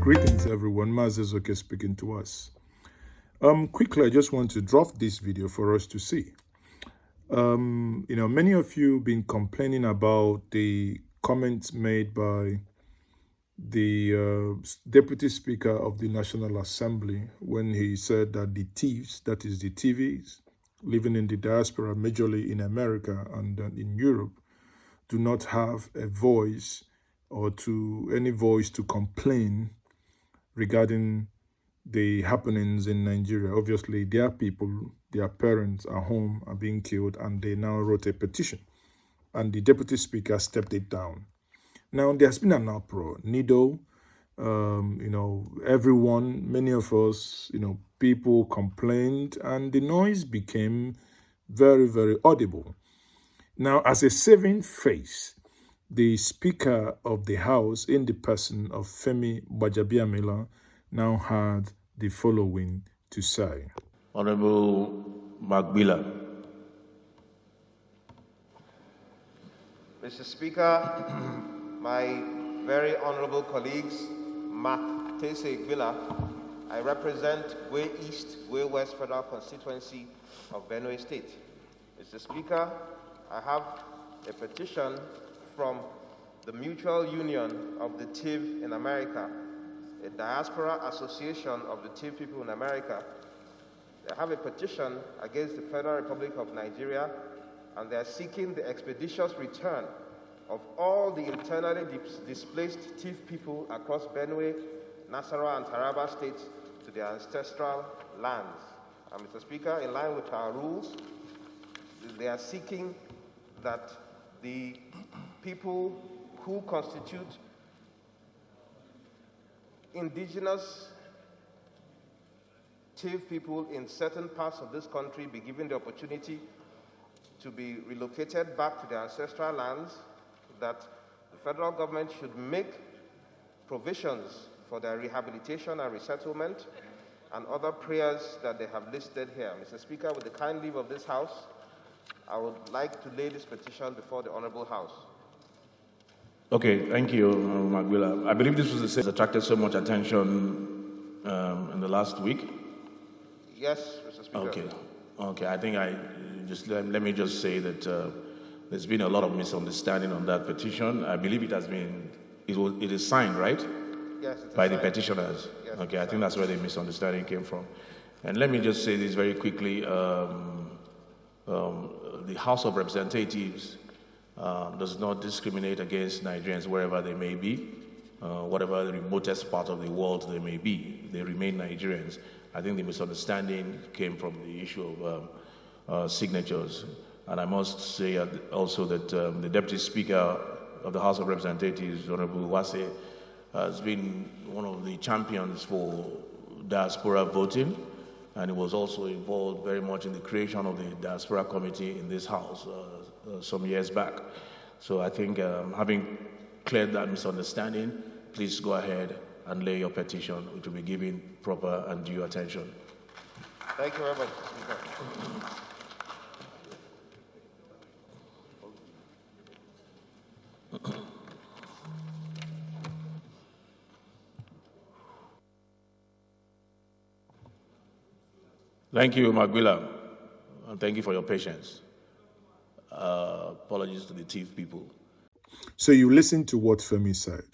Greetings everyone, Mazezoke speaking to us. Quickly, I just want to drop this video for us to see. Many of you been complaining about the comments made by the Deputy Speaker of the National Assembly when he said that the thieves, that is the TVs, living in the diaspora, majorly in America and in Europe, do not have a voice or any voice to complain regarding the happenings in Nigeria. Obviously, their people, their parents are home, are being killed, and they now wrote a petition. And the deputy speaker stepped it down. Now, there's been an uproar. Nido, everyone, many of us, people complained, and the noise became very, very audible. Now, as a saving face, the Speaker of the House, in the person of Femi Gbajabiamila, now had the following to say. Honorable Magbila. Mr. Speaker, my very honorable colleagues, Mark Tese Igbila, I represent Way East, Way West Federal Constituency of Benue State. Mr. Speaker, I have a petition from the Mutual Union of the TIV in America, a diaspora association of the TIV people in America. They have a petition against the Federal Republic of Nigeria, and they are seeking the expeditious return of all the internally displaced TIV people across Benue, Nasarawa, and Taraba states to their ancestral lands. And Mr. Speaker, in line with our rules, they are seeking that the people who constitute indigenous TIV people in certain parts of this country be given the opportunity to be relocated back to their ancestral lands, that the federal government should make provisions for their rehabilitation and resettlement, and other prayers that they have listed here. Mr. Speaker, with the kind leave of this House, I would like to lay this petition before the Honorable House. Okay, thank you, Magbila. I believe this was the same that attracted so much attention in the last week. Yes, Mr. Speaker. Okay. I think let me just say that there's been a lot of misunderstanding on that petition. I believe it is signed, right? Yes, by the petitioners. Yes, okay, I think that's where the misunderstanding came from. And let me just say this very quickly. The House of Representatives does not discriminate against Nigerians wherever they may be, whatever the remotest part of the world they may be. They remain Nigerians. I think the misunderstanding came from the issue of signatures. And I must say also that the Deputy Speaker of the House of Representatives, Honorable Wase, has been one of the champions for diaspora voting, and he was also involved very much in the creation of the Diaspora Committee in this House some years back. So I think having cleared that misunderstanding, please go ahead and lay your petition, which will be given proper and due attention. Thank you very much, Speaker. Thank you, Magbila, and thank you for your patience. Apologies to the TIV people. So you listen to what Femi said.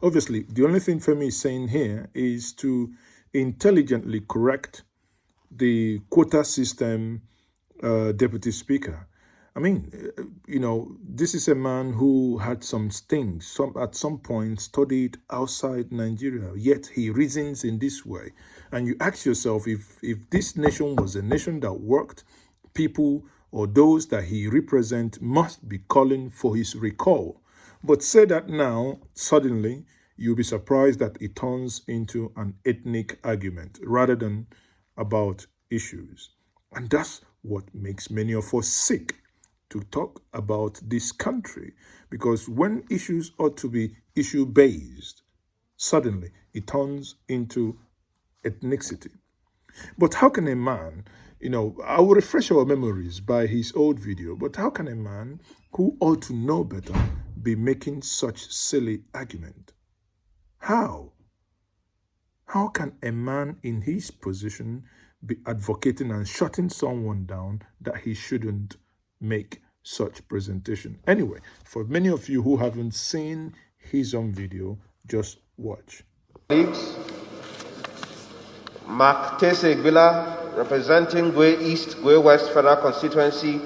Obviously, the only thing Femi is saying here is to intelligently correct the quota system deputy speaker. I mean, this is a man who had some stings, at some point studied outside Nigeria, yet he reasons in this way. And you ask yourself, if this nation was a nation that worked, people or those that he represents must be calling for his recall. But say that now, suddenly, you'll be surprised that it turns into an ethnic argument rather than about issues. And that's what makes many of us sick to talk about this country, because when issues ought to be issue-based, suddenly it turns into ethnicity. But how can a man, I will refresh our memories by his old video, but how can a man who ought to know better be making such silly argument? How? How can a man in his position be advocating and shutting someone down that he shouldn't make such presentation? Anyway, for many of you who haven't seen his own video, just watch. Colleagues, Mark Tese representing Gwe East, Gwe West Federal Constituency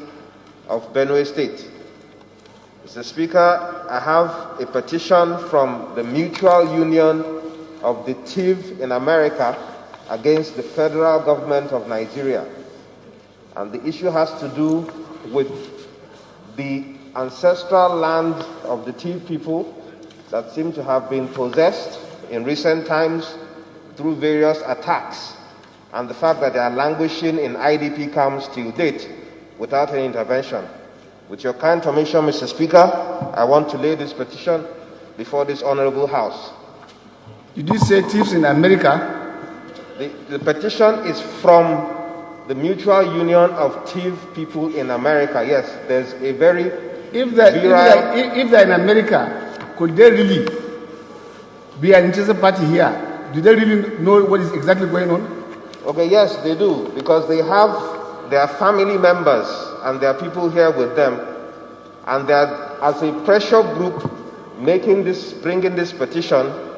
of Benue State. Mr. Speaker, I have a petition from the Mutual Union of the TIV in America against the federal government of Nigeria. And the issue has to do with the ancestral land of the TIV people that seem to have been possessed in recent times through various attacks, and the fact that they are languishing in IDP camps till date without any intervention. With your kind permission, Mr. Speaker, I want to lay this petition before this honorable House. Did you say thieves in America? The petition is from the Mutual Union of TIV people in America. Yes, there's a very If they're in America, could they really be an interested party here? Do they really know what is exactly going on? Okay, yes, they do, because they have their family members and their people here with them, and they're, as a pressure group, bringing this petition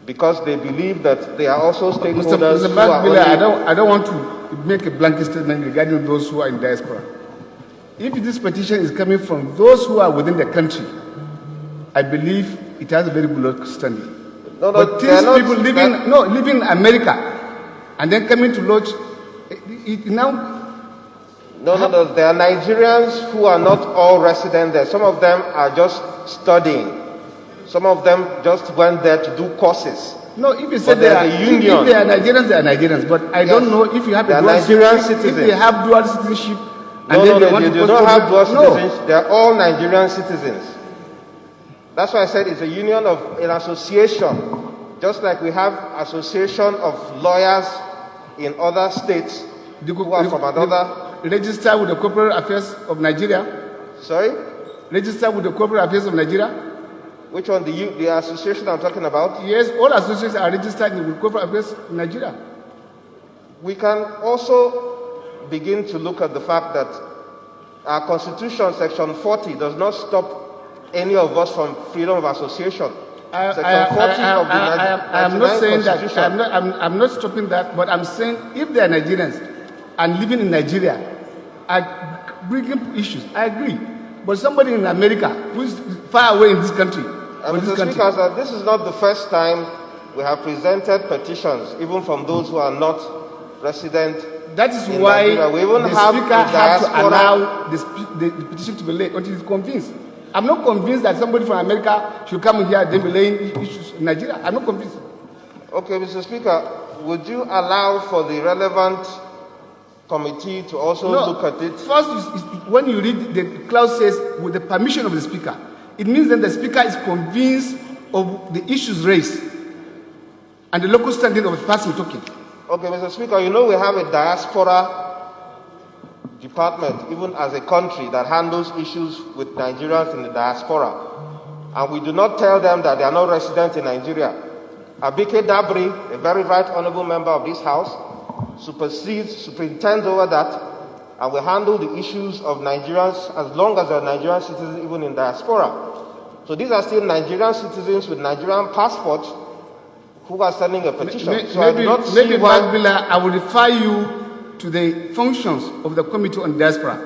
because they believe that they are also stakeholders. Mr. Miller, I don't want to make a blanket statement regarding those who are in diaspora. If this petition is coming from those who are within the country, I believe it has a very good standing. No, but these people living in America and then coming to lodge now. No, there are Nigerians who are not all resident there. Some of them are just studying. Some of them just went there to do courses. No, if you say they are union. If they are Nigerians. But I don't know if you have a dual citizenship. If they have dual citizenship, they do not have dual citizenship. They are all Nigerian citizens. That's why I said it's a union of an association, just like we have association of lawyers in other states who are from another. Register with the Corporate Affairs of Nigeria. Sorry? Register with the Corporate Affairs of Nigeria. Which one? The association I'm talking about? Yes, all associations are registered with Corporate Affairs of Nigeria. We can also begin to look at the fact that our Constitution, Section 40, does not stop any of us from freedom of association. I'm not saying that. I'm not stopping that, but I'm saying if they are Nigerians and living in Nigeria are bringing issues, I agree. But somebody in America who is far away in this country. Mr. Speaker, this is not the first time we have presented petitions, even from those who are not resident. That is why the Speaker has to allow the petition to be laid until he's convinced. I'm not convinced that somebody from America should come here and be laying issues in Nigeria. I'm not convinced. Okay, Mr. Speaker, would you allow for the relevant committee to also look at it? First, when you read the clause says with the permission of the Speaker, it means that the Speaker is convinced of the issues raised and the local standing of the person talking. Okay, Mr. Speaker, you know we have a diaspora department, even as a country, that handles issues with Nigerians in the diaspora. And we do not tell them that they are not resident in Nigeria. Abike Dabri, a very right honorable member of this House, superintends over that, and we handle the issues of Nigerians as long as they are Nigerian citizens, even in diaspora. So these are still Nigerian citizens with Nigerian passports who are sending a petition. Maybe I will refer you to the functions of the Committee on Diaspora.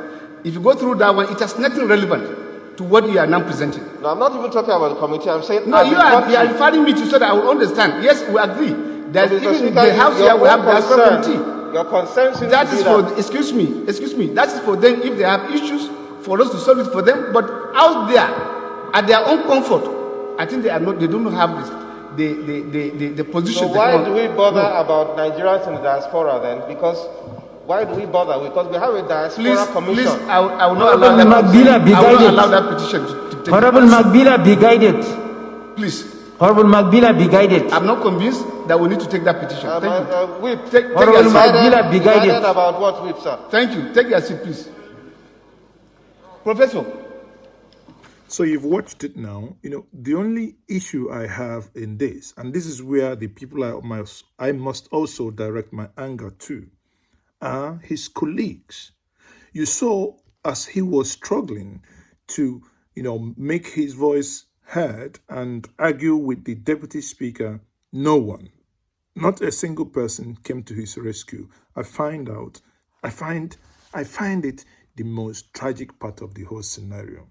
If you go through that one, it has nothing relevant to what you are now presenting. No, I'm not even talking about the committee. I'm saying you are referring me to so that I will understand. Yes, we agree. That even in the House here we have Diaspora Committee. Your concern seems that is for excuse me. That is for them if they have issues for us to solve it for them. But out there, at their own comfort, I think they don't have this. The position. So why do we bother about Nigerians in the diaspora then? Because why do we bother? Because we have a diaspora commission. Please, I will not allow that petition to take. Honorable Magbila, be guided. Please. Honorable Magbila, be guided. I'm not convinced that we need to take that petition. Thank you. Whip. Honorable Magbila, be guided. About what, Whip, sir? Thank you. Take your seat, please. Professor. So you've watched it now. The only issue I have in this, and this is where the people I must also direct my anger to, are his colleagues. You saw as he was struggling to, make his voice heard and argue with the deputy speaker, no one, not a single person came to his rescue. I find it the most tragic part of the whole scenario.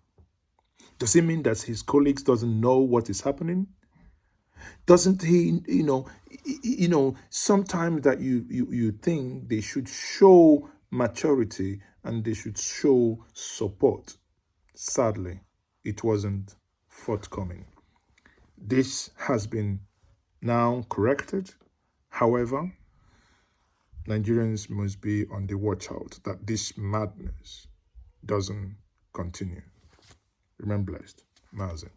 Does it mean that his colleagues doesn't know what is happening? Doesn't he, sometimes that you think they should show maturity and they should show support. Sadly, it wasn't forthcoming. This has been now corrected. However, Nigerians must be on the watch out that this madness doesn't continue. Remain blessed. Mazen.